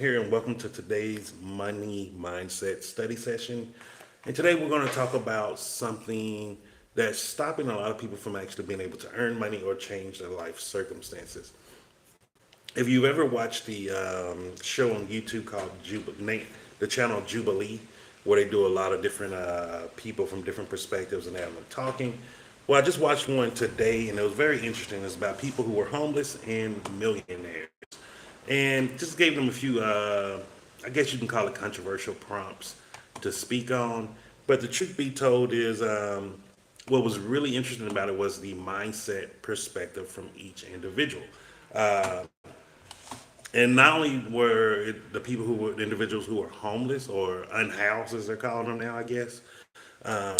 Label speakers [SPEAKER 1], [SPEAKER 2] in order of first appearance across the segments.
[SPEAKER 1] here, and welcome to today's money mindset study session. And today we're going to talk about something that's stopping a lot of people from actually being able to earn money or change their life circumstances. If you've ever watched the show on YouTube called the channel Jubilee, where they do a lot of different people from different perspectives and have them talking. Well, I just watched one today, and it was very interesting. It's about people who were homeless and millionaires, and just gave them a few, I guess you can call it controversial prompts to speak on. But the truth be told is, what was really interesting about it was the mindset perspective from each individual. Uh, and not only were it the people who were the individuals who were homeless or unhoused, as they're calling them now, I guess, um,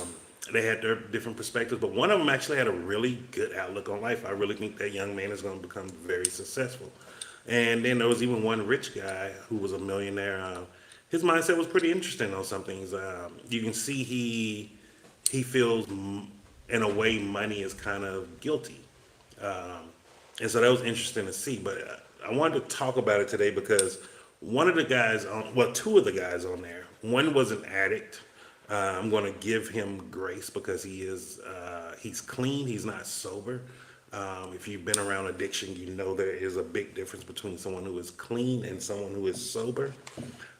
[SPEAKER 1] they had their different perspectives, but one of them actually had a really good outlook on life. I really think that young man is going to become very successful. And then there was even one rich guy who was a millionaire. His mindset was pretty interesting on some things. You can see he feels, in a way, money is kind of guilty. Um, and so that was interesting to see. But I wanted to talk about it today because one of the guys on, well, two of the guys on there, one was an addict. I'm going to give him grace because he's clean, he's not sober. If you've been around addiction, you know there is a big difference between someone who is clean and someone who is sober.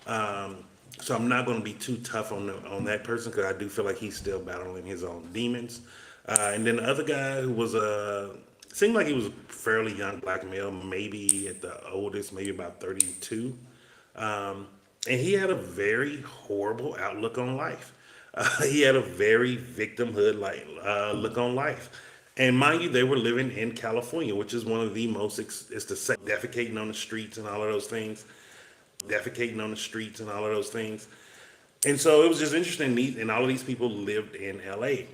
[SPEAKER 1] Um, so I'm not going to be too tough on that person because I do feel like he's still battling his own demons. And then the other guy who was seemed like he was a fairly young black male, maybe at the oldest, maybe about 32. Um, and he had a very horrible outlook on life. He had a very victimhood like look on life. And mind you, they were living in California, which is one of the most, it's the same, defecating on the streets and all of those things, defecating on the streets and all of those things. And so it was just interesting, and all of these people lived in LA.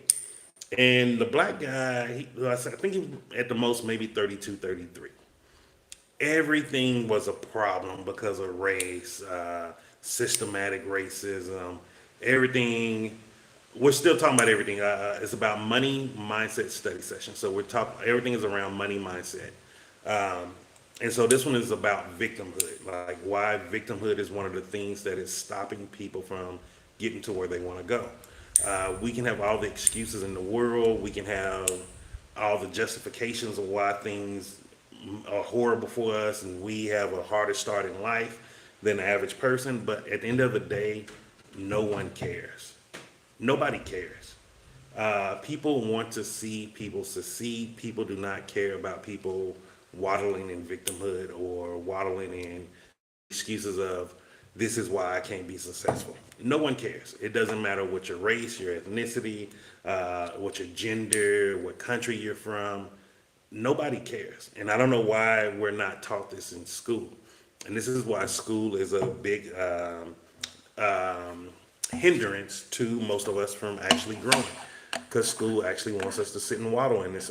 [SPEAKER 1] And the black guy, I think he at the most maybe 32, 33. Everything was a problem because of race, systematic racism, everything. We're still talking about everything. It's about money mindset study session. So we're talking, everything is around money mindset. Um, and so this one is about victimhood, like why victimhood is one of the things that is stopping people from getting to where they want to go. We can have all the excuses in the world. We can have all the justifications of why things are horrible for us, and we have a harder start in life than the average person. But at the end of the day, no one cares. Nobody cares. People want to see people succeed. People do not care about people waddling in victimhood or waddling in excuses of this is why I can't be successful. No one cares. It doesn't matter what your race, your ethnicity, what your gender, what country you're from. Nobody cares. And I don't know why we're not taught this in school. And this is why school is a big um, hindrance to most of us from actually growing. Because school actually wants us to sit and waddle in this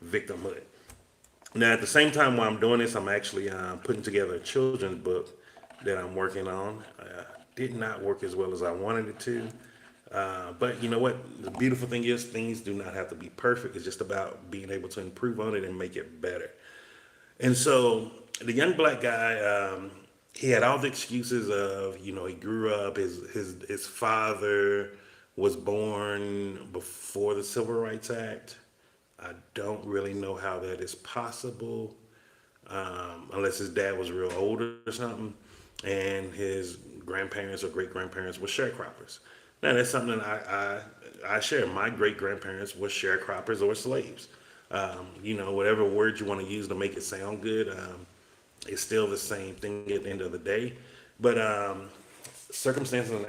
[SPEAKER 1] victimhood. Now, at the same time, while I'm doing this, I'm actually putting together a children's book that I'm working on. Did not work as well as I wanted it to. But you know what? The beautiful thing is, things do not have to be perfect. It's just about being able to improve on it and make it better. And so the young black guy, he had all the excuses of, he grew up, his father was born before the Civil Rights Act. I don't really know how that is possible, unless his dad was real old or something, and his grandparents or great grandparents were sharecroppers. Now that's something that I share. My great grandparents were sharecroppers or slaves. Whatever word you want to use to make it sound good, it's still the same thing at the end of the day. But circumstances and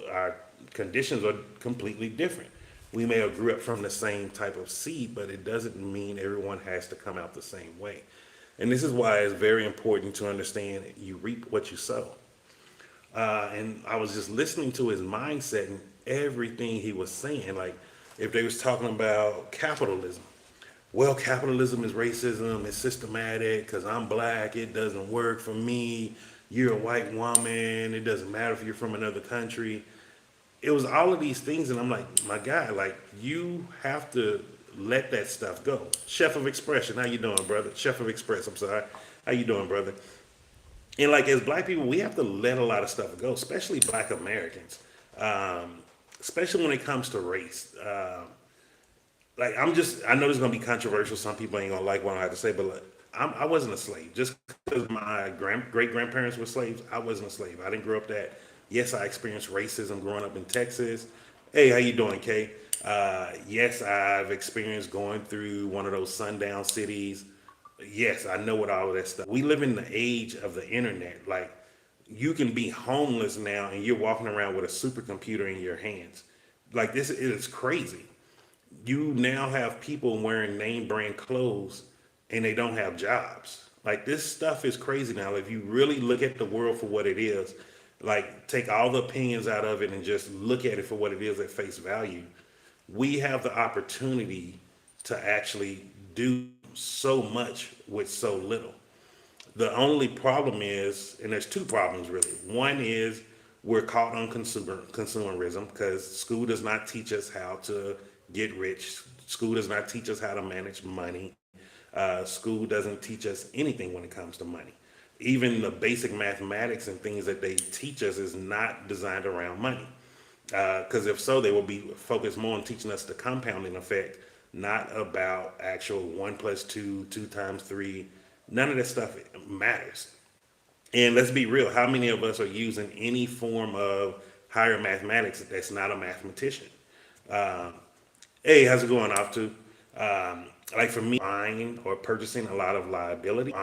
[SPEAKER 1] our conditions are completely different. We may have grew up from the same type of seed, but it doesn't mean everyone has to come out the same way. And this is why it's very important to understand you reap what you sow. And I was just listening to his mindset and everything he was saying. Like, if they was talking about capitalism, well, capitalism is racism, it's systematic because I'm black, it doesn't work for me. You're a white woman, it doesn't matter if you're from another country. It was all of these things, and I'm like, my guy, like, you have to let that stuff go. Chef of Expression, how you doing, brother? Chef of Express, I'm sorry. How you doing, brother? And like as black people, we have to let a lot of stuff go, especially black Americans, um, especially when it comes to race. Like I know this is gonna be controversial. Some people ain't gonna like what I have to say, but like, I wasn't a slave. Just because my great grandparents were slaves, I wasn't a slave. I didn't grow up that. Yes, I experienced racism growing up in Texas. Hey, how you doing, Kay? Yes, I've experienced going through one of those sundown cities. Yes, I know what all of that stuff. We live in the age of the internet. Like you can be homeless now and you're walking around with a supercomputer in your hands. Like this is crazy. You now have people wearing name brand clothes and they don't have jobs. Like this stuff is crazy now. If you really look at the world for what it is, like take all the opinions out of it and just look at it for what it is at face value, we have the opportunity to actually do so much with so little. The only problem is, and there's two problems really. One is we're caught on consumerism because school does not teach us how to get rich. School does not teach us how to manage money. School doesn't teach us anything when it comes to money. Even the basic mathematics and things that they teach us is not designed around money. Because if so, they will be focused more on teaching us the compounding effect, not about actual one plus two, two times three. None of that stuff matters. And let's be real, how many of us are using any form of higher mathematics that's not a mathematician? Um, Hey, how's it going off to? Like for me, buying or purchasing a lot of liabilities,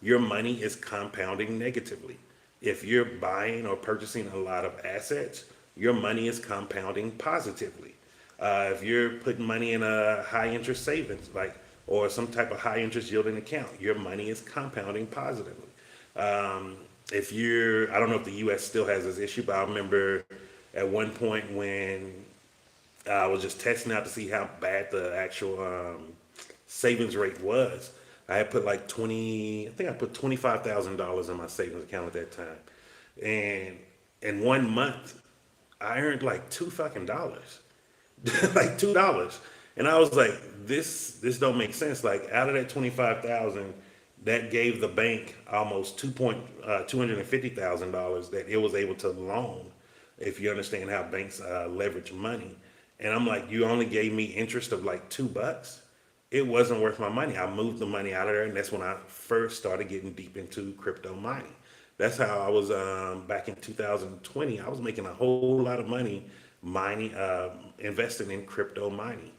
[SPEAKER 1] your money is compounding negatively. If you're buying or purchasing a lot of assets, your money is compounding positively. If you're putting money in a high interest savings, like or some type of high interest yielding account, your money is compounding positively. Um, if you're, I don't know if the U.S. still has this issue, but I remember at one point when I was just testing out to see how bad the actual savings rate was. I had put like 20, I think I put $25,000 in my savings account at that time. And in 1 month, I earned like two fucking dollars. Like $2. And I was like, this don't make sense. Like out of that 25,000, that gave the bank almost $250,000 that it was able to loan. If you understand how banks leverage money, and I'm like, you only gave me interest of like $2. It wasn't worth my money. I moved the money out of there, and that's when I first started getting deep into crypto mining. That's how I was back in 2020. I was making a whole lot of money mining, investing in crypto mining,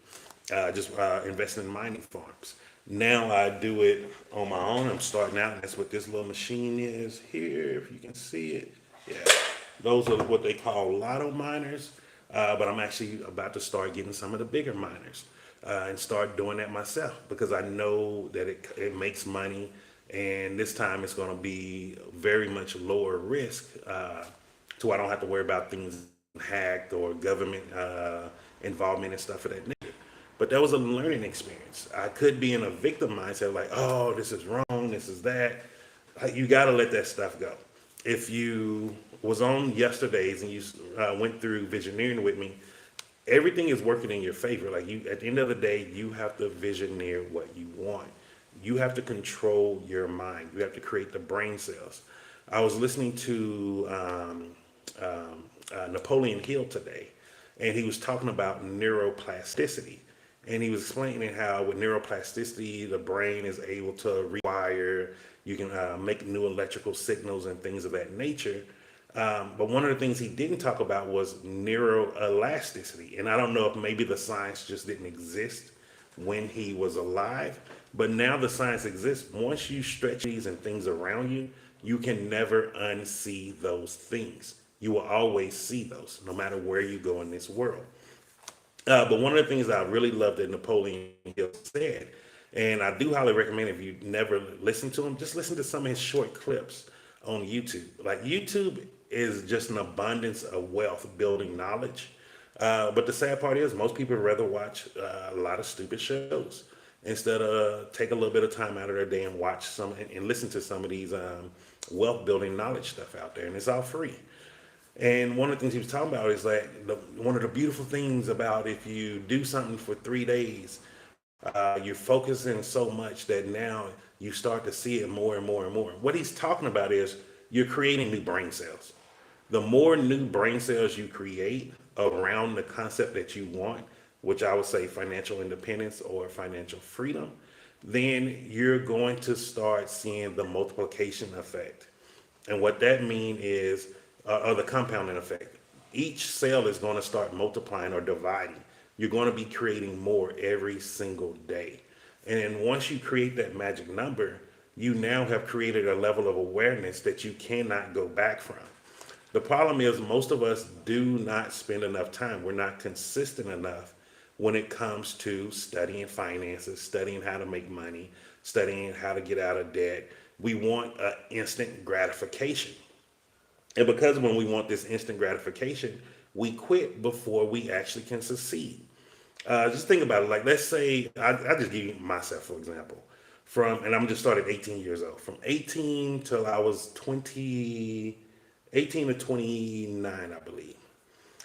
[SPEAKER 1] just investing in mining farms. Now I do it on my own. I'm starting out, and that's what this little machine is here, if you can see it. Yeah, those are what they call lotto miners. But I'm actually about to start getting some of the bigger miners and start doing that myself because I know that it makes money, and this time it's going to be very much lower risk, so I don't have to worry about things hacked or government involvement and stuff of that nature. But that was a learning experience. I could be in a victim mindset, like, oh, this is wrong, this is that. You got to let that stuff go. If you was on yesterday's and you went through visioneering with me, everything is working in your favor. Like you, at the end of the day, you have to visioneer what you want. You have to control your mind. You have to create the brain cells. I was listening to Napoleon Hill today, and he was talking about neuroplasticity. And he was explaining how with neuroplasticity, the brain is able to rewire, you can make new electrical signals and things of that nature. But one of the things he didn't talk about was neuroelasticity. And I don't know if maybe the science just didn't exist when he was alive, but now the science exists. Once you stretch these and things around you, you can never unsee those things. You will always see those, no matter where you go in this world. But one of the things that I really loved that Napoleon Hill said, and I do highly recommend if you never listen to him, just listen to some of his short clips on YouTube. Like YouTube is just an abundance of wealth building knowledge. But the sad part is most people rather watch a lot of stupid shows instead of take a little bit of time out of their day and watch some and listen to some of these wealth building knowledge stuff out there, and it's all free. And one of the things he was talking about is like one of the beautiful things about if you do something for 3 days, you're focusing so much that now you start to see it more and more and more. What he's talking about is you're creating new brain cells. The more new brain cells you create around the concept that you want, which I would say financial independence or financial freedom, then you're going to start seeing the multiplication effect. And what that means is, or the compounding effect. Each cell is going to start multiplying or dividing. You're going to be creating more every single day. And then once you create that magic number, you now have created a level of awareness that you cannot go back from. The problem is most of us do not spend enough time. We're not consistent enough when it comes to studying finances, studying how to make money, studying how to get out of debt. We want an instant gratification. And because when we want this instant gratification, we quit before we actually can succeed. Just think about it. Like, let's say, I just give you myself, for example. And I'm just started 18 years old. From 18 till I was 20, 18 to 29, I believe.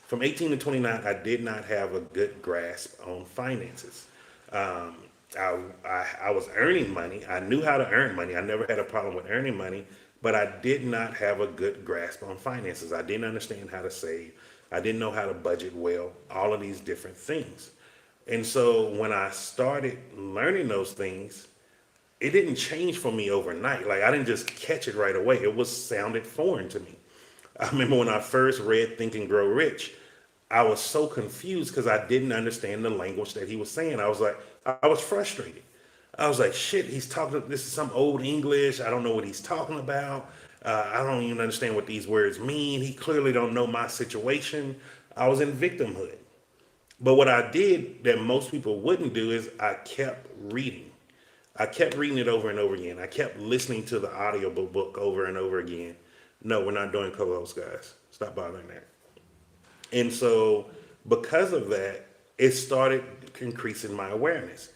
[SPEAKER 1] From 18 to 29, I did not have a good grasp on finances. Um, I was earning money. I knew how to earn money. I never had a problem with earning money, but I did not have a good grasp on finances. I didn't understand how to save. I didn't know how to budget well, all of these different things. And so when I started learning those things, it didn't change for me overnight. Like, I didn't just catch it right away. It was sounded foreign to me. I remember when I first read Think and Grow Rich, I was so confused because I didn't understand the language that he was saying. I was frustrated. I was like, shit, he's talking, this is some old English. I don't know what he's talking about. I don't even understand what these words mean. He clearly don't know my situation. I was in victimhood. But what I did that most people wouldn't do is I kept reading. I kept reading it over and over again. I kept listening to the audiobook book over and over again. No, we're not doing co-host, guys. Stop bothering that. And so, because of that, it started increasing my awareness.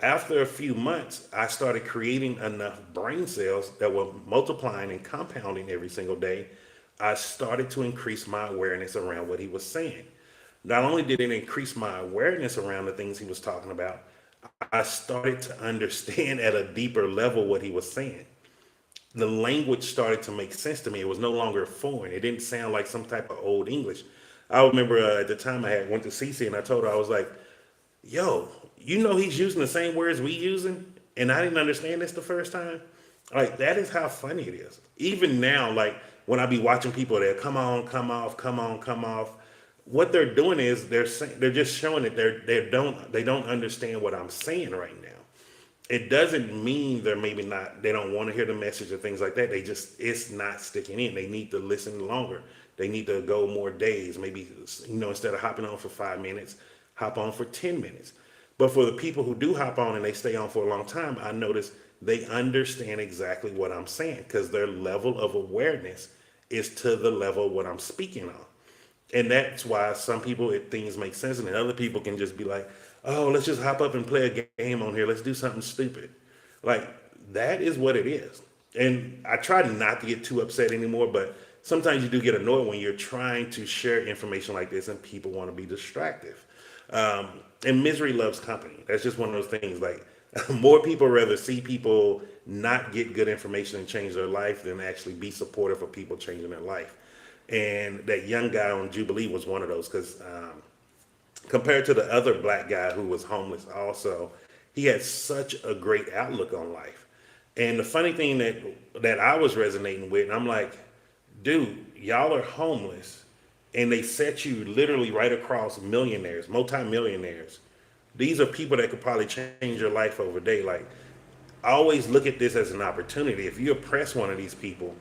[SPEAKER 1] After a few months, I started creating enough brain cells that were multiplying and compounding every single day. I started to increase my awareness around what he was saying. Not only did it increase my awareness around the things he was talking about, I started to understand at a deeper level what he was saying. The language started to make sense to me. It was no longer foreign. It didn't sound like some type of old English. I remember at the time I had went to CC and I told her, I was like, yo, you know he's using the same words we using, and I didn't understand this the first time. Like, that is how funny it is. Even now, like when I be watching people that come on, come off, come on, come off, what they're doing is they're just showing that they don't understand what I'm saying right now. It doesn't mean they don't want to hear the message or things like that. It's not sticking in. They need to listen longer. They need to go more days. Maybe, instead of hopping on for 5 minutes, hop on for 10 minutes. But for the people who do hop on and they stay on for a long time, I notice they understand exactly what I'm saying because their level of awareness is to the level of what I'm speaking on. And that's why some people, things make sense, and then other people can just be like, oh, let's just hop up and play a game on here. Let's do something stupid. Like, that is what it is. And I try not to get too upset anymore, but sometimes you do get annoyed when you're trying to share information like this and people want to be distractive. And misery loves company. That's just one of those things. Like, more people rather see people not get good information and change their life than actually be supportive of people changing their life. And that young guy on Jubilee was one of those because compared to the other black guy who was homeless also, he had such a great outlook on life. And the funny thing that I was resonating with, I'm like, dude, y'all are homeless and they set you literally right across millionaires, multimillionaires. These are people that could probably change your life over day. Like, I always look at this as an opportunity. If you oppress one of these people,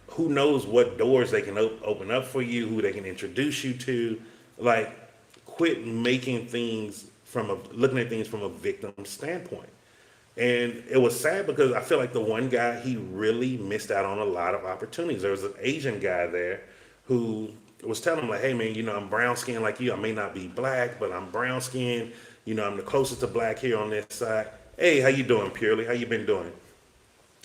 [SPEAKER 1] who knows what doors they can open up for you, who they can introduce you to. Like, quit making things looking at things from a victim standpoint. And it was sad because I feel like the one guy, he really missed out on a lot of opportunities. There was an Asian guy there who was telling him like, hey man, I'm brown skinned like you. I may not be black, but I'm brown skinned. I'm the closest to black here on this side. Hey, how you doing, Purely? How you been doing?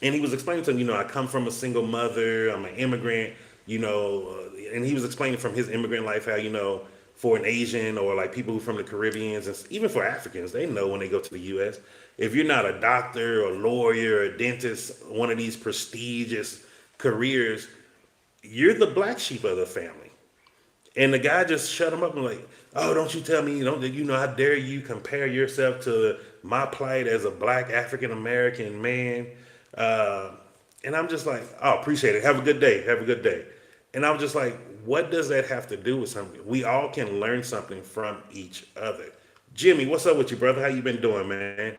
[SPEAKER 1] And he was explaining to him, I come from a single mother, I'm an immigrant, and he was explaining from his immigrant life how, for an Asian or like people from the Caribbeans and even for Africans, they know when they go to the U.S., If you're not a doctor or lawyer or a dentist, one of these prestigious careers, you're the black sheep of the family. And the guy just shut him up and like, oh, don't you tell me, how dare you compare yourself to my plight as a black African American man? Uh, and I'm just like, oh, appreciate it. Have a good day. Have a good day. And I'm just like, what does that have to do with something? We all can learn something from each other. Jimmy, what's up with you, brother? How you been doing, man?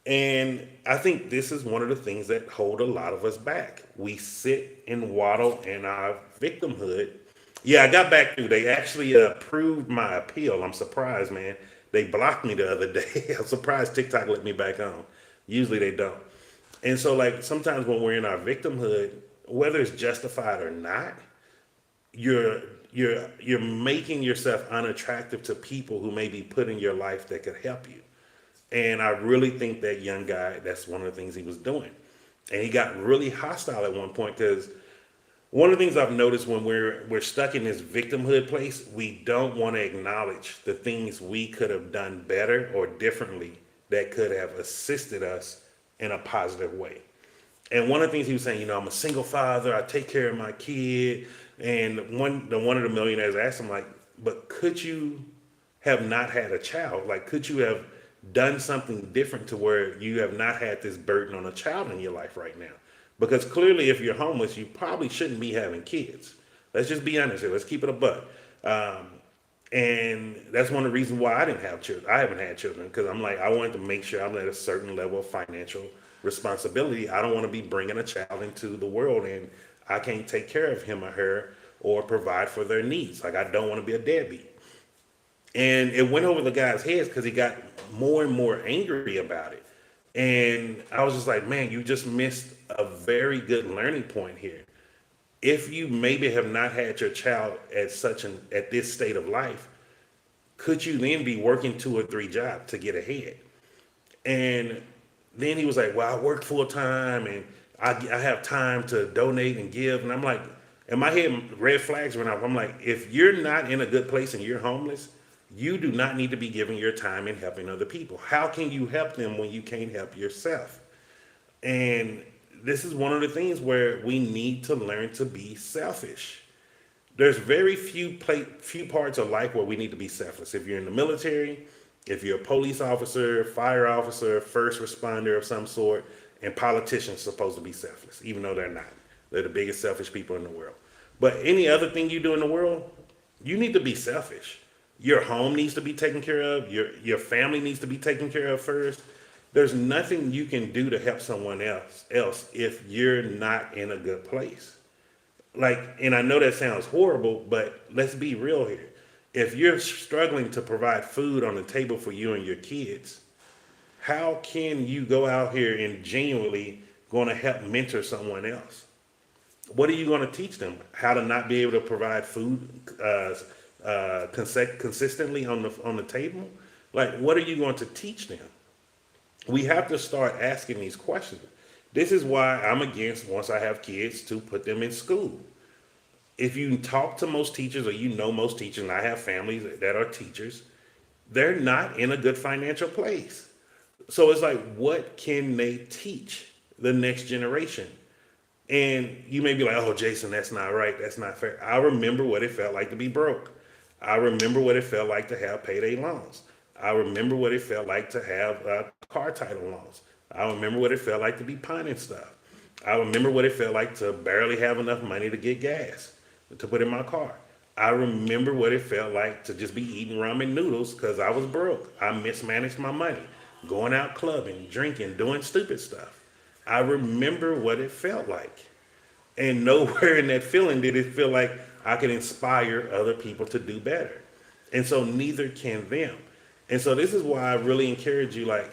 [SPEAKER 1] And I think this is one of the things that hold a lot of us back. We sit and waddle in our victimhood. Yeah, I got back through. They actually approved my appeal. I'm surprised, man. They blocked me the other day. I'm surprised TikTok let me back on. Usually they don't. And so, like, sometimes when we're in our victimhood, whether it's justified or not, you're you're making yourself unattractive to people who may be put in your life that could help you. And I really think that young guy, that's one of the things he was doing. And he got really hostile at one point because one of the things I've noticed when we're stuck in this victimhood place, we don't want to acknowledge the things we could have done better or differently that could have assisted us in a positive way. And one of the things he was saying, I'm a single father, I take care of my kid. And one of the millionaires asked him, like, but could you have not had a child? Like, could you have done something different to where you have not had this burden on a child in your life right now? Because clearly, if you're homeless, you probably shouldn't be having kids. Let's just be honest here. Let's keep it a buck. Um, and that's one of the reasons why I didn't have children. I haven't had children because I'm like, I wanted to make sure I'm at a certain level of financial responsibility. I don't want to be bringing a child into the world and I can't take care of him or her or provide for their needs. Like, I don't want to be a deadbeat. And it went over the guy's heads because he got more and more angry about it. And I was just like, man, you just missed a very good learning point here. If you maybe have not had your child at this state of life, could you then be working 2 or 3 jobs to get ahead? And then he was like, well, I work full time and I have time to donate and give. And I'm like, in my head, red flags went off. I'm like, if you're not in a good place and you're homeless, you do not need to be giving your time and helping other people. How can you help them when you can't help yourself? And this is one of the things where we need to learn to be selfish. There's very few parts of life where we need to be selfless. If you're in the military, if you're a police officer, fire officer, first responder of some sort, and politicians supposed to be selfless, even though they're not. They're the biggest selfish people in the world. But any other thing you do in the world, you need to be selfish. Your home needs to be taken care of. Your family needs to be taken care of first. There's nothing you can do to help someone else if you're not in a good place. Like, and I know that sounds horrible, but let's be real here. If you're struggling to provide food on the table for you and your kids, how can you go out here and genuinely going to help mentor someone else? What are you going to teach them? How to not be able to provide food consistently on the table? Like, what are you going to teach them? We have to start asking these questions. This is why I'm against, once I have kids, to put them in school. If you talk to most teachers or most teachers, and I have families that are teachers, they're not in a good financial place. So it's like, what can they teach the next generation? And you may be like, oh, Jason, that's not right. That's not fair. I remember what it felt like to be broke. I remember what it felt like to have payday loans. I remember what it felt like to have car title loans. I remember what it felt like to be punting stuff. I remember what it felt like to barely have enough money to get gas to put in my car. I remember what it felt like to just be eating ramen noodles because I was broke. I mismanaged my money, going out clubbing, drinking, doing stupid stuff. I remember what it felt like. And nowhere in that feeling did it feel like I could inspire other people to do better. And so neither can them. And so this is why I really encourage you, like,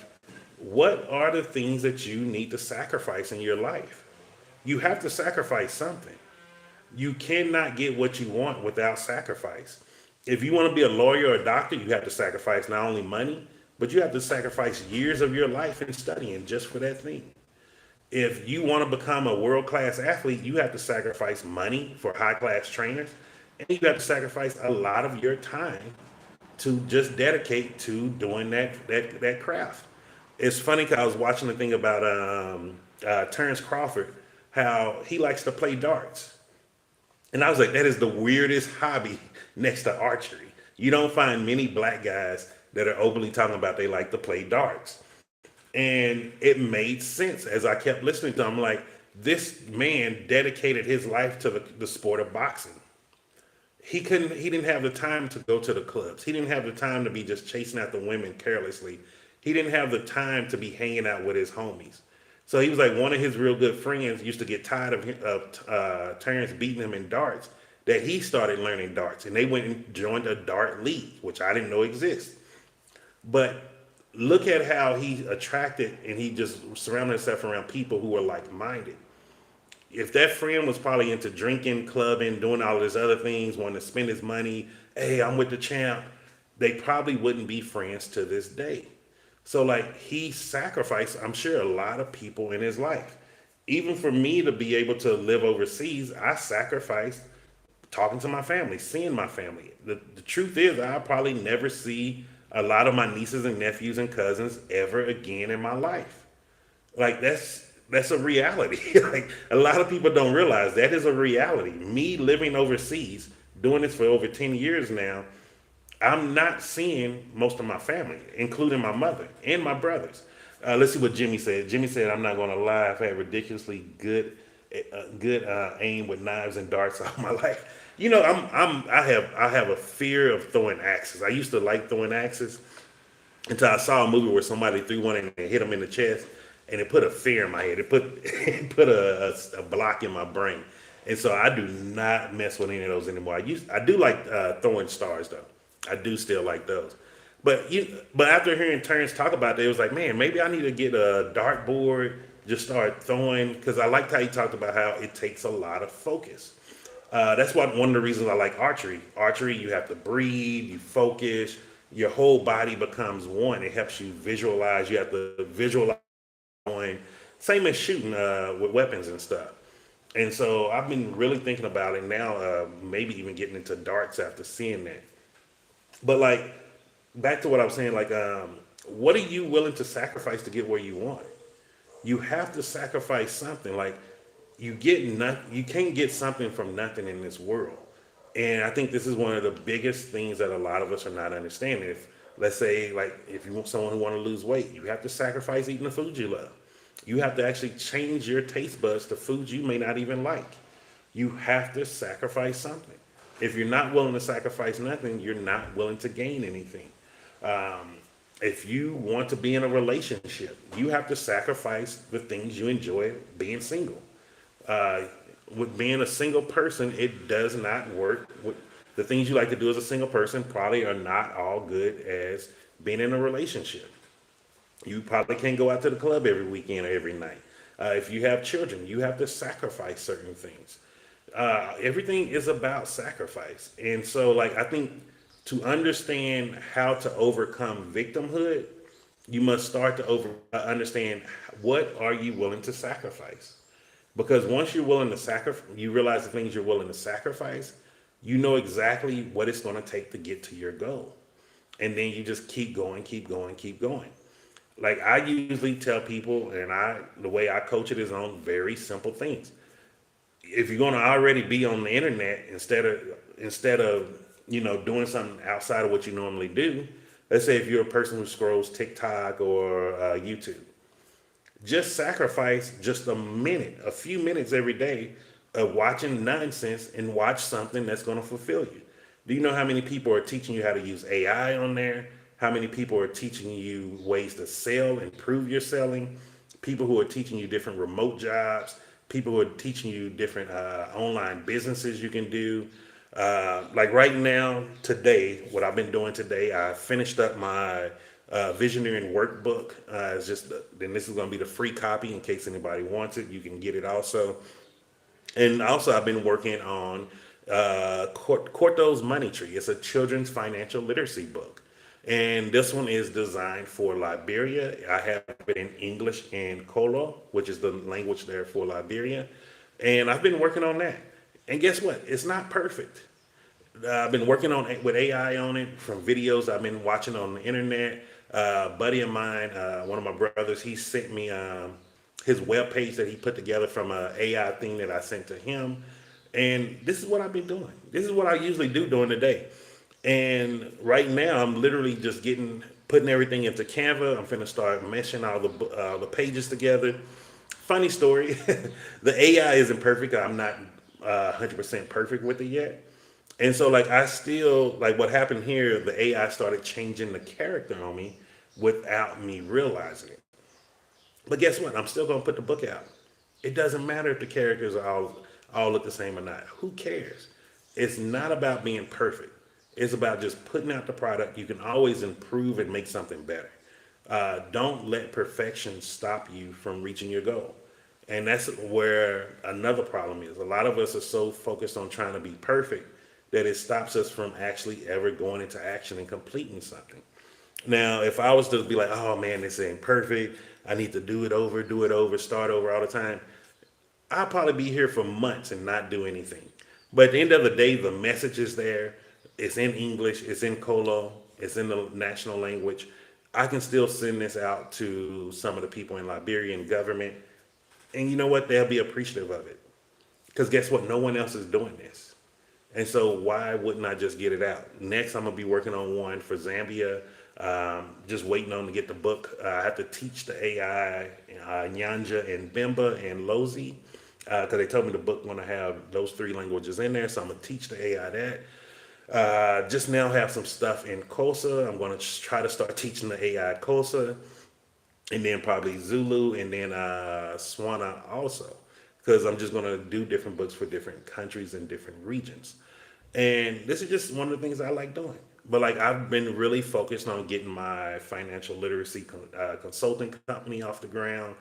[SPEAKER 1] what are the things that you need to sacrifice in your life? You have to sacrifice something. You cannot get what you want without sacrifice. If you want to be a lawyer or a doctor, you have to sacrifice not only money, but you have to sacrifice years of your life in studying just for that thing. If you want to become a world-class athlete, you have to sacrifice money for high-class trainers, and you have to sacrifice a lot of your time to just dedicate to doing that craft. It's funny because I was watching the thing about Terrence Crawford, how he likes to play darts. And I was like, that is the weirdest hobby next to archery. You don't find many black guys that are openly talking about they like to play darts. And it made sense as I kept listening to him. I'm like, this man dedicated his life to the sport of boxing. He didn't have the time to go to the clubs. He didn't have the time to be just chasing after women carelessly. He didn't have the time to be hanging out with his homies. So he was like, one of his real good friends used to get tired of Terrence beating him in darts, that he started learning darts, and they went and joined a dart league, which I didn't know exists. But look at how he attracted and he just surrounded himself around people who were like minded. If that friend was probably into drinking, clubbing, doing all of these other things, wanting to spend his money, hey, I'm with the champ, they probably wouldn't be friends to this day. So like he sacrificed, I'm sure, a lot of people in his life. Even for me to be able to live overseas, I sacrificed talking to my family, seeing my family. The truth is, I'll probably never see a lot of my nieces and nephews and cousins ever again in my life. Like that's a reality. Like a lot of people don't realize that is a reality. Me living overseas, doing this for over 10 years now, I'm not seeing most of my family, including my mother and my brothers. Let's see what Jimmy said. Jimmy said, "I'm not going to lie. I've had ridiculously good aim with knives and darts all my life. You know, I have a fear of throwing axes. I used to like throwing axes until I saw a movie where somebody threw one and hit them in the chest, and it put a fear in my head. It put it put a block in my brain, and so I do not mess with any of those anymore. I do like throwing stars though. I do still like those. But after hearing Terrence talk about it, it was like, man, maybe I need to get a dartboard, just start throwing, because I liked how he talked about how it takes a lot of focus. That's one of the reasons I like archery. Archery, you have to breathe, you focus, your whole body becomes one. It helps you visualize. You have to visualize going. Same as shooting with weapons and stuff. And so I've been really thinking about it now, maybe even getting into darts after seeing that. But like back to what I was saying, like what are you willing to sacrifice to get where you want? You have to sacrifice something. Like you can't get something from nothing in this world. And I think this is one of the biggest things that a lot of us are not understanding. If let's say like if you want someone who want to lose weight, you have to sacrifice eating the food you love. You have to actually change your taste buds to foods you may not even like. You have to sacrifice something. If you're not willing to sacrifice nothing, you're not willing to gain anything. If you want to be in a relationship, you have to sacrifice the things you enjoy being single. Uh, with being a single person, it does not work. The things you like to do as a single person probably are not all good as being in a relationship. You probably can't go out to the club every weekend or every night. If you have children, you have to sacrifice certain things. Everything is about sacrifice. And so, like, I think to understand how to overcome victimhood, you must start to understand what are you willing to sacrifice. Because once you're willing to sacrifice, you realize the things you're willing to sacrifice, you know exactly what it's going to take to get to your goal. And then you just keep going, keep going, keep going. Like I usually tell people, and the way I coach it is on very simple things. If you're going to already be on the internet instead of doing something outside of what you normally do, let's say if you're a person who scrolls TikTok or YouTube, just sacrifice just a few minutes every day of watching nonsense and watch something that's going to fulfill you. Do you know how many people are teaching you how to use AI on there? How many people are teaching you ways to sell, improve your selling? People who are teaching you different remote jobs, people who are teaching you different online businesses you can do. Like right now, today, what I've been doing today, I finished up my visioneering workbook. It's just, then this is going to be the free copy in case anybody wants it. You can get it also. And also, I've been working on Corto's Money Tree. It's a children's financial literacy book. And this one is designed for Liberia. I have it in English and Kolo, which is the language there for Liberia. And I've been working on that. And guess what? It's not perfect. I've been working on it with AI on it from videos I've been watching on the internet. Buddy of mine, one of my brothers, he sent me his web page that he put together from a AI thing that I sent to him. And this is what I've been doing. This is what I usually do during the day. And right now, I'm literally just putting everything into Canva. I'm finna start meshing all the pages together. Funny story, the AI isn't perfect. I'm not 100% perfect with it yet. And so, like, I still, like, what happened here, the AI started changing the character on me without me realizing it. But guess what? I'm still gonna put the book out. It doesn't matter if the characters are all look the same or not. Who cares? It's not about being perfect. It's about just putting out the product. You can always improve and make something better. Don't let perfection stop you from reaching your goal. And that's where another problem is. A lot of us are so focused on trying to be perfect that it stops us from actually ever going into action and completing something. Now, if I was to be like, oh man, this ain't perfect, I need to do it over, start over all the time, I'll probably be here for months and not do anything. But at the end of the day, the message is there. It's in English, it's in Kolo, it's in the national language. I can still send this out to some of the people in Liberian government. And you know what? They'll be appreciative of it. Because guess what? No one else is doing this. And so why wouldn't I just get it out? Next, I'm gonna be working on one for Zambia. Just waiting on to get the book. I have to teach the AI Nyanja and Bimba and Lozi because they told me the book want to have those three languages in there. So I'm gonna teach the AI that. Just now have some stuff in Kosa. I'm gonna try to start teaching the AI Kosa, and then probably Zulu, and then Swana also, because I'm just gonna do different books for different countries and different regions. And this is just one of the things I like doing. But like I've been really focused on getting my financial literacy consulting company off the ground,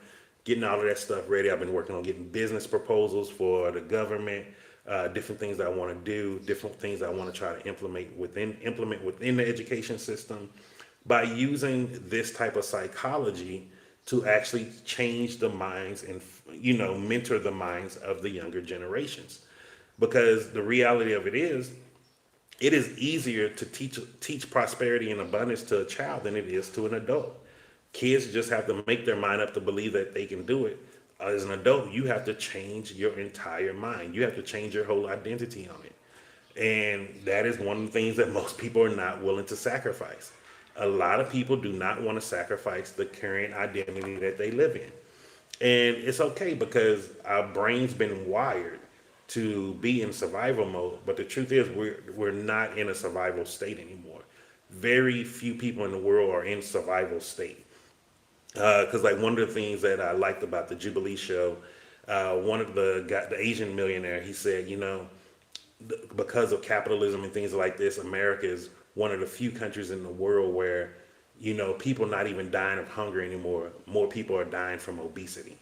[SPEAKER 1] getting all of that stuff ready. I've been working on getting business proposals for the government, different things that I want to do, different things I want to try to implement within the education system by using this type of psychology to actually change the minds and mentor the minds of the younger generations. Because the reality of it is easier to teach prosperity and abundance to a child than it is to an adult. Kids just have to make their mind up to believe that they can do it. As an adult, you have to change your entire mind. You have to change your whole identity on it. And that is one of the things that most people are not willing to sacrifice. A lot of people do not want to sacrifice the current identity that they live in. And it's okay because our brain's been wired to be in survival mode. But the truth is we're not in a survival state anymore. Very few people in the world are in survival state. Because like one of the things that I liked about the Jubilee show, one of the Asian millionaire, he said, because of capitalism and things like this, America is one of the few countries in the world where, people not even dying of hunger anymore. More people are dying from obesity.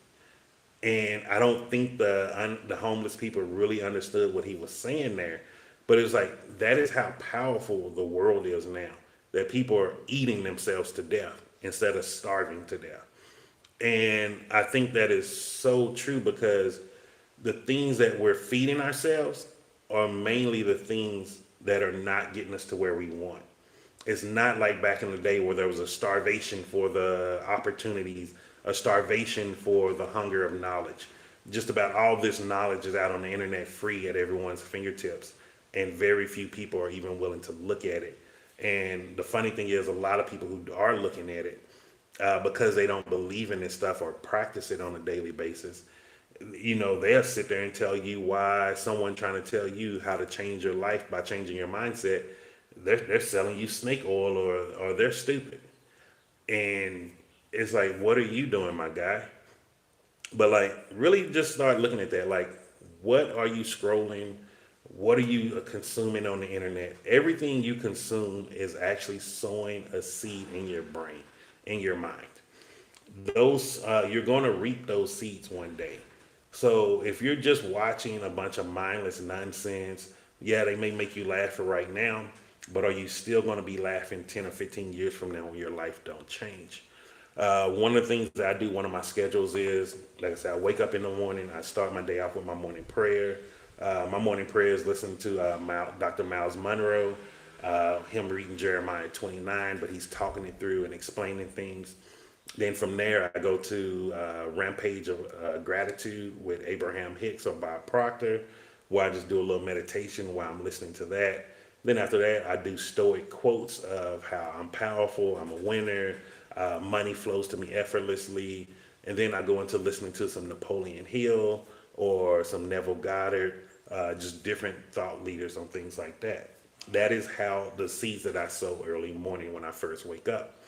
[SPEAKER 1] And I don't think the homeless people really understood what he was saying there. But it was like, that is how powerful the world is now. That people are eating themselves to death instead of starving to death. And I think that is so true because the things that we're feeding ourselves are mainly the things that are not getting us to where we want. It's not like back in the day where there was a starvation for the opportunities, a starvation for the hunger of knowledge. Just about all this knowledge is out on the internet free at everyone's fingertips, and very few people are even willing to look at it. And the funny thing is, a lot of people who are looking at it, because they don't believe in this stuff or practice it on a daily basis, they'll sit there and tell you why someone trying to tell you how to change your life by changing your mindset, they're selling you snake oil or they're stupid. And it's like, what are you doing, my guy? But like, really just start looking at that. Like, what are you scrolling? What are you consuming on the internet? Everything you consume is actually sowing a seed in your brain, in your mind. Those you're going to reap those seeds one day. So if you're just watching a bunch of mindless nonsense, yeah, they may make you laugh for right now, but are you still going to be laughing 10 or 15 years from now when your life don't change? One of the things that I do, one of my schedules is, like I said, I wake up in the morning, I start my day off with my morning prayer. My morning prayer is listening to Dr. Miles Monroe. him reading Jeremiah 29, but he's talking it through and explaining things. Then from there, I go to Rampage of Gratitude with Abraham Hicks or Bob Proctor, where I just do a little meditation while I'm listening to that. Then after that, I do stoic quotes of how I'm powerful, I'm a winner, money flows to me effortlessly. And then I go into listening to some Napoleon Hill or some Neville Goddard, just different thought leaders on things like that. That is how the seeds that I sow early morning when I first wake up.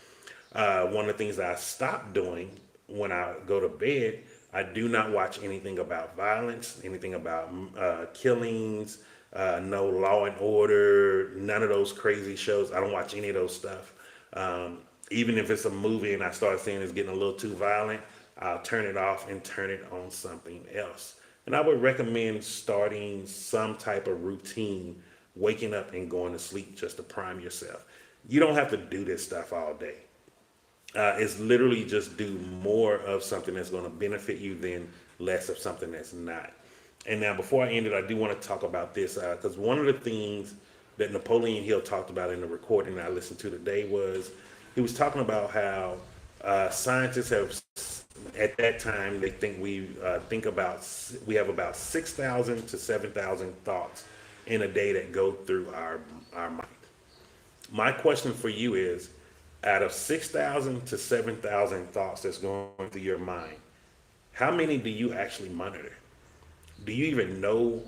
[SPEAKER 1] One of the things that I stopped doing when I go to bed, I do not watch anything about violence, anything about killings, no Law and Order, none of those crazy shows. I don't watch any of those stuff. Even if it's a movie and I start seeing it's getting a little too violent, I'll turn it off and turn it on something else. And I would recommend starting some type of routine, waking up and going to sleep just to prime yourself. You don't have to do this stuff all day. It's literally just do more of something that's going to benefit you than less of something that's not. And now, before I end it, I do want to talk about this because one of the things that Napoleon Hill talked about in the recording that I listened to today was he was talking about how scientists have, at that time, they think we have about 6,000 to 7,000 thoughts in a day that go through our mind. My question for you is, out of 6,000 to 7,000 thoughts that's going through your mind, how many do you actually monitor? Do you even know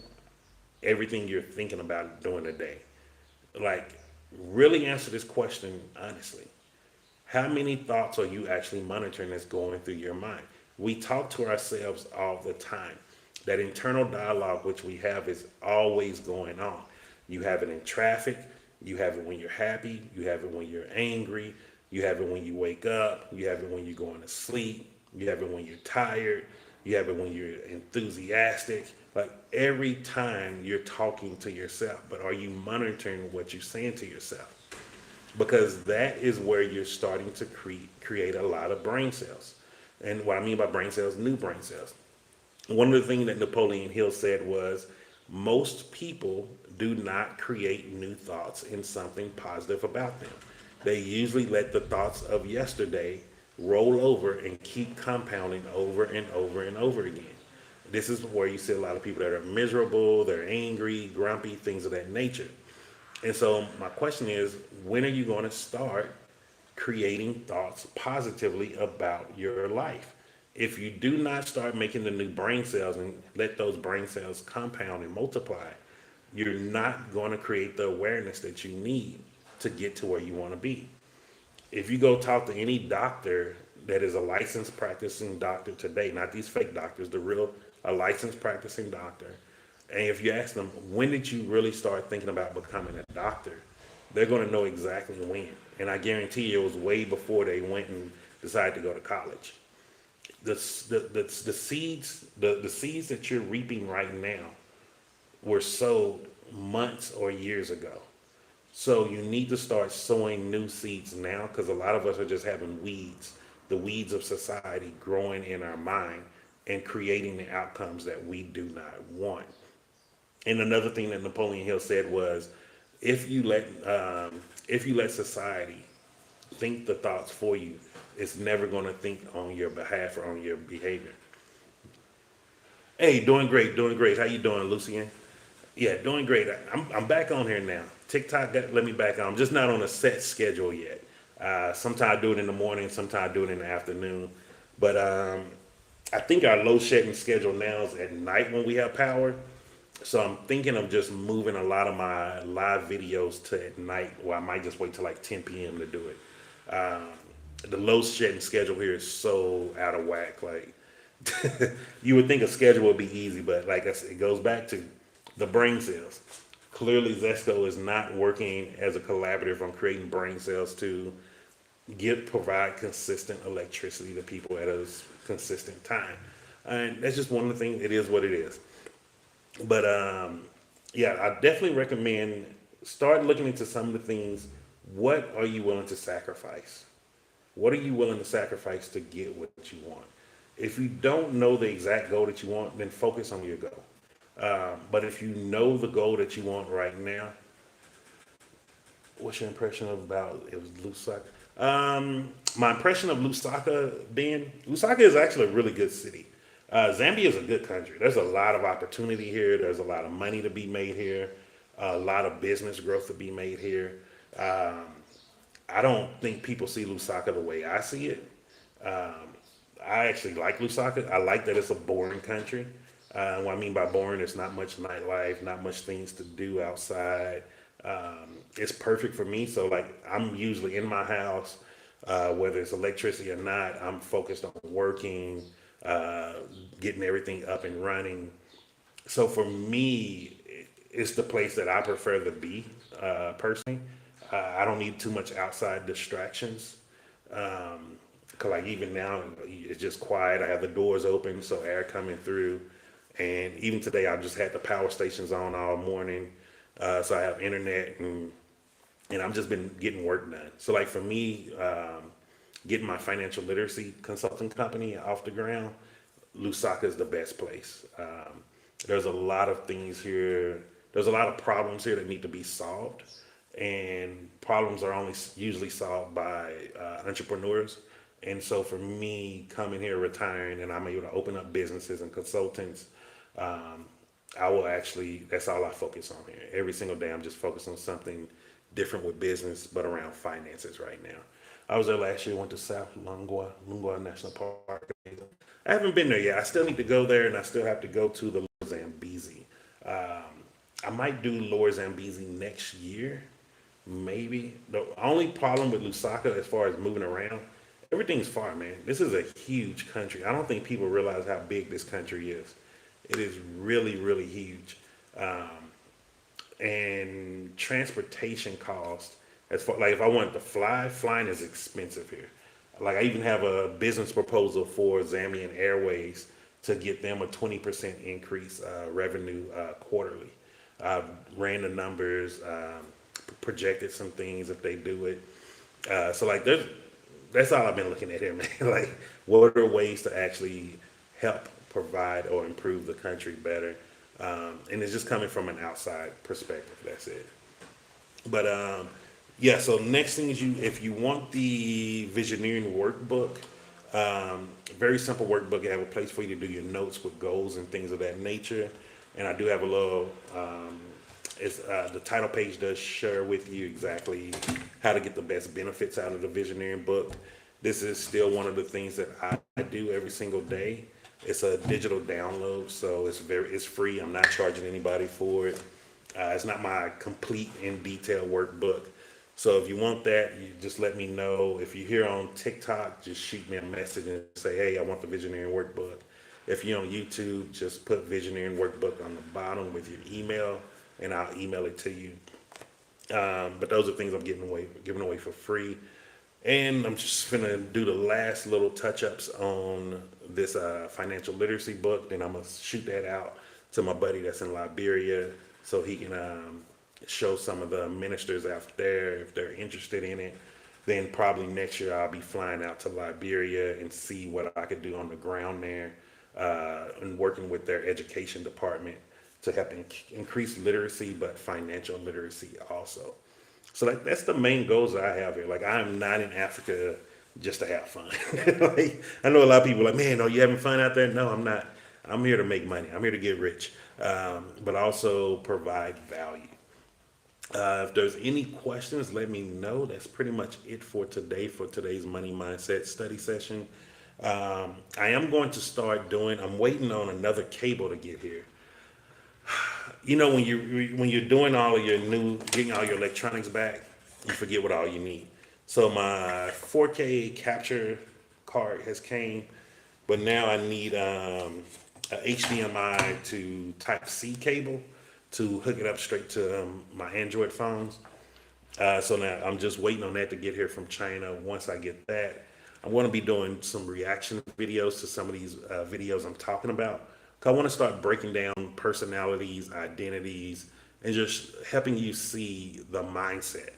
[SPEAKER 1] everything you're thinking about during the day? Like, really answer this question honestly. How many thoughts are you actually monitoring that's going through your mind? We talk to ourselves all the time. That internal dialogue which we have is always going on. You have it in traffic, you have it when you're happy, you have it when you're angry, you have it when you wake up, you have it when you're going to sleep, you have it when you're tired, you have it when you're enthusiastic. Like every time you're talking to yourself, but are you monitoring what you're saying to yourself? Because that is where you're starting to create a lot of brain cells. And what I mean by brain cells, new brain cells. One of the things that Napoleon Hill said was most people do not create new thoughts in something positive about them. They usually let the thoughts of yesterday roll over and keep compounding over and over and over again. This is where you see a lot of people that are miserable, they're angry, grumpy, things of that nature. And so my question is, when are you going to start creating thoughts positively about your life? If you do not start making the new brain cells and let those brain cells compound and multiply, you're not going to create the awareness that you need to get to where you want to be. If you go talk to any doctor that is a licensed practicing doctor today, not these fake doctors, the real, a licensed practicing doctor, and if you ask them, when did you really start thinking about becoming a doctor? They're going to know exactly when. And I guarantee you it was way before they went and decided to go to college. The seeds that you're reaping right now were sowed months or years ago. So you need to start sowing new seeds now because a lot of us are just having weeds, the weeds of society growing in our mind and creating the outcomes that we do not want. And another thing that Napoleon Hill said was, if you let society think the thoughts for you, it's never going to think on your behalf or on your behavior. Hey, doing great, doing great. How you doing, Lucian? Yeah, doing great. I'm back on here now. TikTok let me back on. I'm just not on a set schedule yet. Sometimes I do it in the morning, sometimes I do it in the afternoon. But I think our load shedding schedule now is at night when we have power. So I'm thinking of just moving a lot of my live videos to at night, or I might just wait till like 10 p.m. to do it. The load shedding schedule here is so out of whack. Like you would think a schedule would be easy, but like I said, it goes back to the brain cells. Clearly, Zesco is not working as a collaborative on creating brain cells to provide consistent electricity to people at a consistent time. And that's just one of the things. It is what it is. But yeah, I definitely recommend start looking into some of the things. What are you willing to sacrifice? What are you willing to sacrifice to get what you want? If you don't know the exact goal that you want, then focus on your goal. But if you know the goal that you want right now, What's your impression about it was Lusaka? My impression of Lusaka being Lusaka is actually a really good city. Zambia is a good country. There's a lot of opportunity here. There's a lot of money to be made here. A lot of business growth to be made here. Um, I don't think people see Lusaka the way I see it. Um, I actually like Lusaka. I like that it's a boring country. What I mean by boring, it's not much nightlife, not much things to do outside. It's perfect for me. So like I'm usually in my house, whether it's electricity or not. I'm focused on working, uh, getting everything up and running. So for me, it's the place that I prefer to be personally. I don't need too much outside distractions. Cause like even now it's just quiet. I have the doors open, so air coming through. And even today, I just had the power stations on all morning, so I have internet and I've just been getting work done. So like for me, getting my financial literacy consulting company off the ground, Lusaka is the best place. There's a lot of things here. There's a lot of problems here that need to be solved, and problems are only usually solved by entrepreneurs. And so for me, coming here, retiring, and I'm able to open up businesses and consultants, um, I will actually. That's all I focus on here. Every single day, I'm just focused on something different with business, but around finances right now. I was there last year. Went to South Lungwa National Park. I haven't been there yet. I still need to go there, and I still have to go to the Lower Zambezi. I might do Lower Zambezi next year, maybe. The only problem with Lusaka, as far as moving around, everything's far, man. This is a huge country. I don't think people realize how big this country is. It is really, really huge. Um, and transportation costs, as far like if I wanted to fly, flying is expensive here. Like I even have a business proposal for Zambian Airways to get them a 20% increase revenue quarterly. Ran the numbers, projected some things if they do it. So like that's all I've been looking at here, man. Like what are ways to actually help provide or improve the country better? And it's just coming from an outside perspective. That's it. But yeah, so next thing is if you want the visioneering workbook, very simple workbook. I have a place for you to do your notes with goals and things of that nature. And I do have a little, it's the title page does share with you exactly how to get the best benefits out of the visioneering book. This is still one of the things that I do every single day. It's a digital download, so it's free. I'm not charging anybody for it. It's not my complete in detail workbook. So if you want that, you just let me know. If you're here on TikTok, just shoot me a message and say, hey, I want the Visioneering Workbook. If you're on YouTube, just put Visioneering Workbook on the bottom with your email, and I'll email it to you. But those are things I'm giving away for free. And I'm just gonna do the last little touch-ups on this financial literacy book. Then I'm gonna shoot that out to my buddy that's in Liberia, so he can show some of the ministers out there if they're interested in it. Then probably next year I'll be flying out to Liberia and see what I could do on the ground there, and working with their education department to help increase literacy, but financial literacy also. So like that's the main goals that I have here. Like I'm not in Africa just to have fun. Like I know a lot of people are like, man, are you having fun out there? No, I'm not. I'm here to make money. I'm here to get rich, but also provide value. If there's any questions, let me know. That's pretty much it for today, for today's money mindset study session. I am going to start doing. I'm waiting on another cable to get here. You know, when you're doing all of your getting all your electronics back, you forget what all you need. So my 4K capture card has came, but now I need a HDMI to Type C cable to hook it up straight to my Android phones. So now I'm just waiting on that to get here from China. Once I get that, I'm going to be doing some reaction videos to some of these videos I'm talking about. 'Cause I want to start breaking down personalities, identities, and just helping you see the mindset.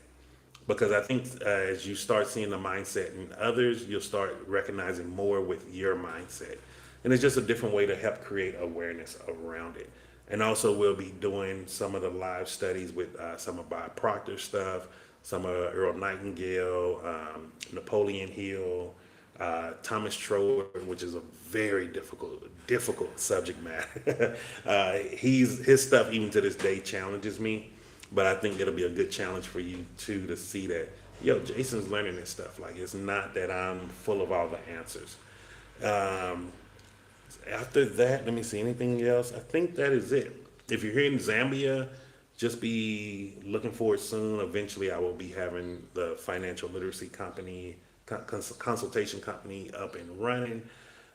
[SPEAKER 1] Because I think as you start seeing the mindset in others, you'll start recognizing more with your mindset. And it's just a different way to help create awareness around it. And also, we'll be doing some of the live studies with some of our Proctor stuff, some of Earl Nightingale, Napoleon Hill, Thomas Troward, which is a very difficult subject matter. His stuff even to this day challenges me, but I think it'll be a good challenge for you too to see that, yo, Jason's learning this stuff. Like it's not that I'm full of all the answers. Um, After that, let me see anything else. I think that is it. If you're here in Zambia, just be looking for it soon. Eventually, I will be having the financial literacy company, consultation company up and running.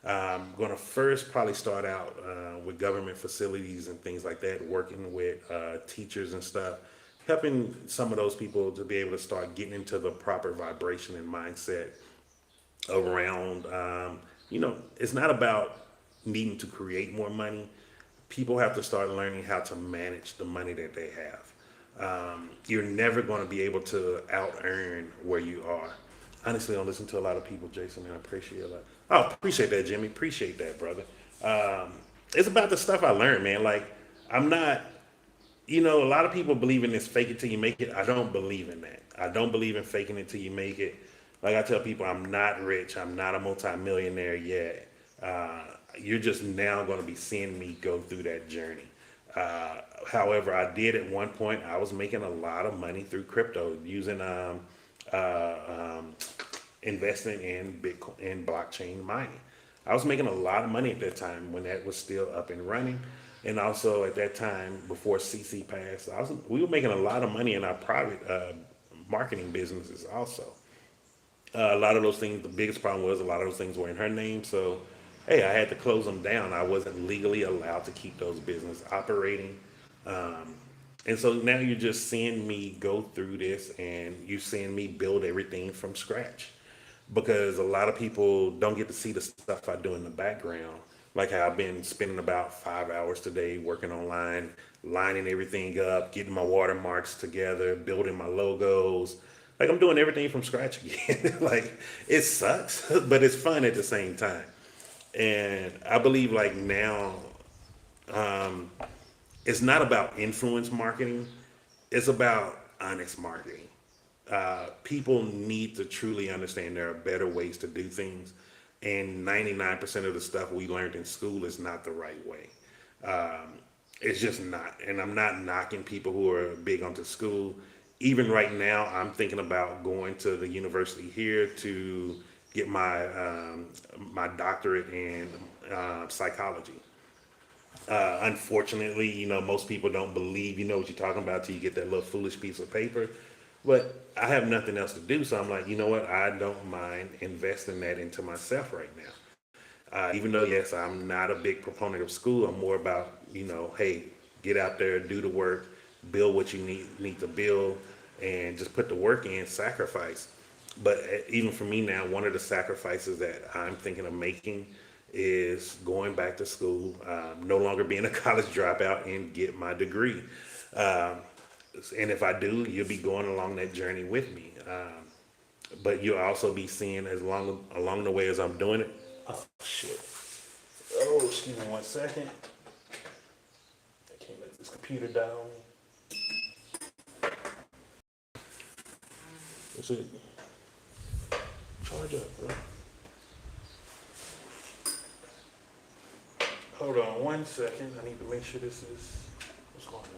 [SPEAKER 1] I'm going to first probably start out with government facilities and things like that, working with teachers and stuff, helping some of those people to be able to start getting into the proper vibration and mindset around, it's not about needing to create more money. People have to start learning how to manage the money that they have. You're never going to be able to out earn where you are. Honestly, I don't listen to a lot of people, Jason, and I appreciate that. Oh, appreciate that, Jimmy. Appreciate that, brother. It's about the stuff I learned, man. Like, I'm not, a lot of people believe in this fake it till you make it. I don't believe in that. I don't believe in faking it till you make it. Like I tell people, I'm not rich. I'm not a multimillionaire yet. You're just now going to be seeing me go through that journey. However, I did at one point, I was making a lot of money through crypto using uh, um, investing in Bitcoin and blockchain mining. I was making a lot of money at that time when that was still up and running. And also at that time, before CC passed, we were making a lot of money in our private marketing businesses also. A lot of those things, the biggest problem was a lot of those things were in her name. So, hey, I had to close them down. I wasn't legally allowed to keep those business operating. Um, and so now you're just seeing me go through this and you're seeing me build everything from scratch. Because a lot of people don't get to see the stuff I do in the background. Like how I've been spending about 5 hours today working online, lining everything up, getting my watermarks together, building my logos. Like I'm doing everything from scratch again. Like it sucks, but it's fun at the same time. And I believe like now, um, it's not about influence marketing. It's about honest marketing. People need to truly understand there are better ways to do things. And 99% of the stuff we learned in school is not the right way. Um, it's just not. And I'm not knocking people who are big onto school. Even right now, I'm thinking about going to the university here to get my doctorate in psychology. Unfortunately, most people don't believe you know what you're talking about till you get that little foolish piece of paper. But I have nothing else to do, so I'm like, you know what? I don't mind investing that into myself right now. Even though, yes, I'm not a big proponent of school, I'm more about, hey, get out there, do the work, build what you need to build, and just put the work in, sacrifice. But even for me now, one of the sacrifices that I'm thinking of making is going back to school, no longer being a college dropout, and get my degree. Um, and if I do, you'll be going along that journey with me. But you'll also be seeing as long along the way as I'm doing it. Oh shit! Oh, excuse me 1 second. I can't let this computer die on me. What's it? Charge up, bro. Hold on 1 second. I need to make sure this is what's going on.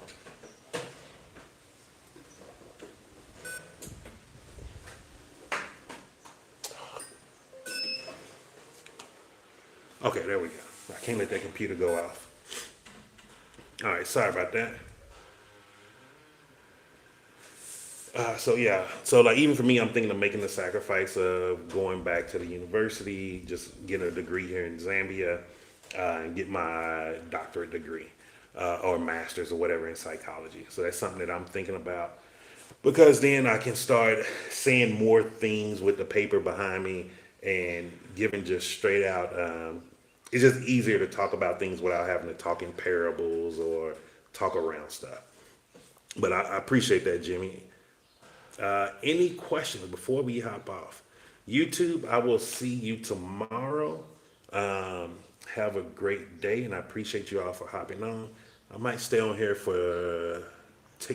[SPEAKER 1] Okay, there we go. I can't let that computer go off. All right, sorry about that. So yeah, so like even for me, I'm thinking of making the sacrifice of going back to the university, just getting a degree here in Zambia, and get my doctorate degree or master's or whatever in psychology. So that's something that I'm thinking about because then I can start saying more things with the paper behind me and giving just straight out. It's just easier to talk about things without having to talk in parables or talk around stuff. But I appreciate that, Jimmy. Any questions before we hop off? YouTube, I will see you tomorrow. Um, have a great day, and I appreciate you all for hopping on. I might stay on here for